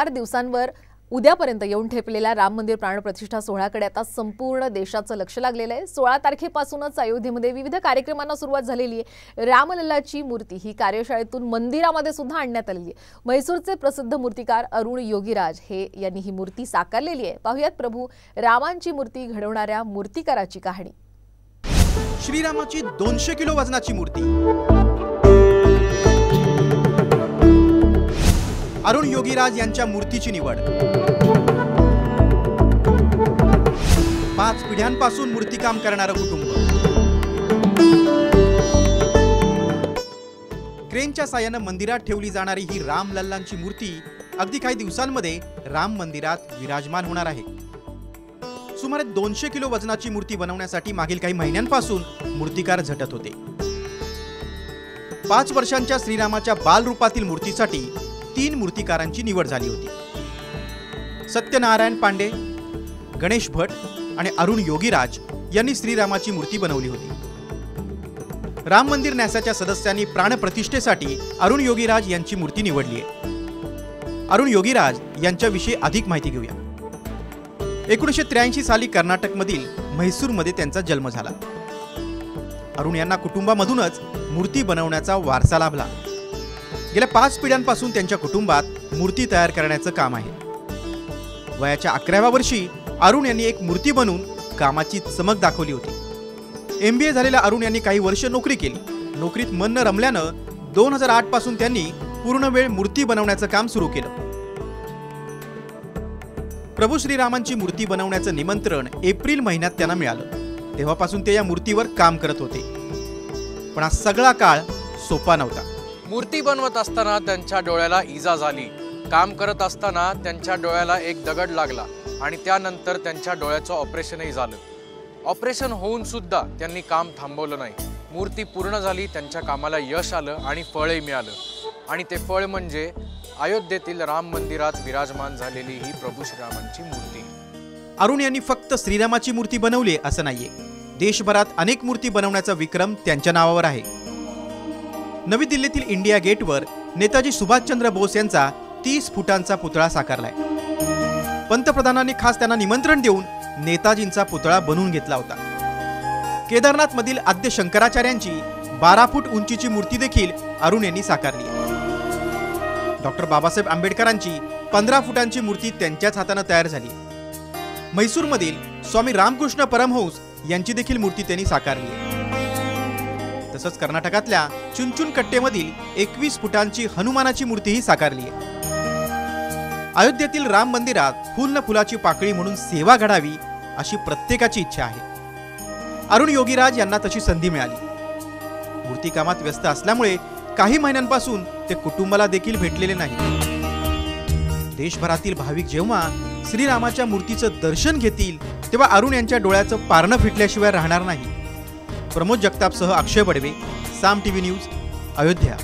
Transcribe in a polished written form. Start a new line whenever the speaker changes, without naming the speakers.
4 दिवसांवर उद्यापर्यंत येऊन ठेपलेल्या राम मंदिर प्राणप्रतिष्ठा सोहळ्याकडे आता संपूर्ण देशाचं लक्ष लागलेलं आहे। 16 तारखेपासूनच अयोध्येमध्ये विविध कार्यक्रमांना सुरुवात झालेली आहे। रामलल्लाची मूर्ती ही कार्यशाळेतून मंदिरामध्ये सुद्धा आणण्यात आलेली आहे। म्हैसूरचे प्रसिद्ध मूर्तिकार अरुण योगीराज यांनी ही मूर्ती साकारलेली आहे। पाहुयात प्रभू रामांची मूर्ती घडवणाऱ्या मूर्तिकाराची कहाणी।
श्रीरामाची 200 किलो वजनाची मूर्ती अरुण योगीराज यांच्या मूर्तीची निवड। 5 पिढ्यांपासून मूर्तिकाम करणारं कुटुंब। क्रेनच्या साहाय्याने मंदिरात ठेवली जाणारी ही रामलल्लांची मूर्ती अगदी काही दिवसांमध्ये राम मंदिरात विराजमान होणार आहे। सुमारे 200 किलो वजनाची मूर्ती बनवण्यासाठी मागील काही महिन्यांपासून मूर्तिकार झटत होते। 5 वर्षांच्या श्रीरामाच्या बालरूपातील मूर्तीसाठी 3 मूर्तिकारांची निवड झाली होती। सत्यनारायण पांडे, गणेश भट आणि अरुण योगीराज यांनी श्रीरामाची मूर्ती बनवली होती। राम मंदिर न्यासाच्या सदस्यांनी प्राणप्रतिष्ठेसाठी अरुण योगीराज यांची मूर्ती निवडली आहे। अरुण योगीराज यांच्याविषयी अधिक माहिती घेऊया। 1983 साली कर्नाटकमधील म्हैसूरमध्ये त्यांचा जन्म झाला। अरुण यांना कुटुंबामधूनच मूर्ती बनवण्याचा वारसा लाभला। गेल्या 5 पिढ्यांपासून त्यांच्या कुटुंबात मूर्ती तयार करण्याचं काम आहे। वयाच्या 11व्या वर्षी अरुण यांनी एक मूर्ती बनवून कामाची चमक दाखवली होती। MBA झालेल्या अरुण यांनी काही वर्ष नोकरी केली। नोकरीत मन न रमल्यानं 2008 पासून त्यांनी पूर्णवेळ मूर्ती बनवण्याचं काम सुरू केलं। प्रभू श्रीरामांची मूर्ती बनवण्याचं निमंत्रण एप्रिल महिन्यात त्यांना मिळालं। तेव्हापासून ते या मूर्तीवर काम करत होते। पण हा सगळा काळ सोपा नव्हता।
मूर्ती बनवत असताना त्यांच्या डोळ्याला इजा झाली। काम करत असताना त्यांच्या डोळ्याला एक दगड लागला आणि त्यानंतर त्यांच्या डोळ्याचं ऑपरेशनही झालं। ऑपरेशन होऊन सुद्धा त्यांनी काम थांबवलं नाही। मूर्ती पूर्ण झाली, त्यांच्या कामाला यश आलं आणि फळही मिळालं। आणि ते फळ म्हणजे अयोध्येतील राम मंदिरात विराजमान झालेली ही प्रभू श्रीरामांची मूर्ती।
अरुण यांनी फक्त श्रीरामाची मूर्ती बनवली असं नाहीये, देशभरात अनेक मूर्ती बनवण्याचा विक्रम त्यांच्या नावावर आहे। नवी दिल्लीतील इंडिया गेटवर नेताजी सुभाषचंद्र बोस यांचा 30 फुटांचा पुतळा साकारलाय। पंतप्रधानांनी खास त्यांना निमंत्रण देऊन नेताजींचा पुतळा बनवून घेतला होता। केदारनाथ मधील आद्य शंकराचार्यांची 12 फूट उंचीची मूर्ती देखील अरुण यांनी साकारली। डॉक्टर बाबासाहेब आंबेडकरांची 15 फुटांची मूर्ती त्यांच्याच हाताने तयार झाली। म्हैसूरमधील स्वामी रामकृष्ण परमहंस यांची देखील मूर्ती त्यांनी साकारली। तसंच कर्नाटकातल्या चुनचुनकट्टेमधील 21 फुटांची हनुमानाची मूर्तीही साकारली आहे। अयोध्येतील राम मंदिरात फुल न फुलाची पाकळी म्हणून सेवा घडावी अशी प्रत्येकाची इच्छा आहे। अरुण योगीराज यांना तशी संधी मिळाली। मूर्तिकामात व्यस्त असल्यामुळे काही महिन्यांपासून ते कुटुंबाला देखील भेटलेले नाही। देशभरातील भाविक जेव्हा श्रीरामाच्या मूर्तीचं दर्शन घेतील तेव्हा अरुण यांच्या डोळ्याचं पारणं फिटल्याशिवाय राहणार नाही। प्रमोद जगतापसह अक्षय बडवे, साम टीव्ही न्यूज, अयोध्या।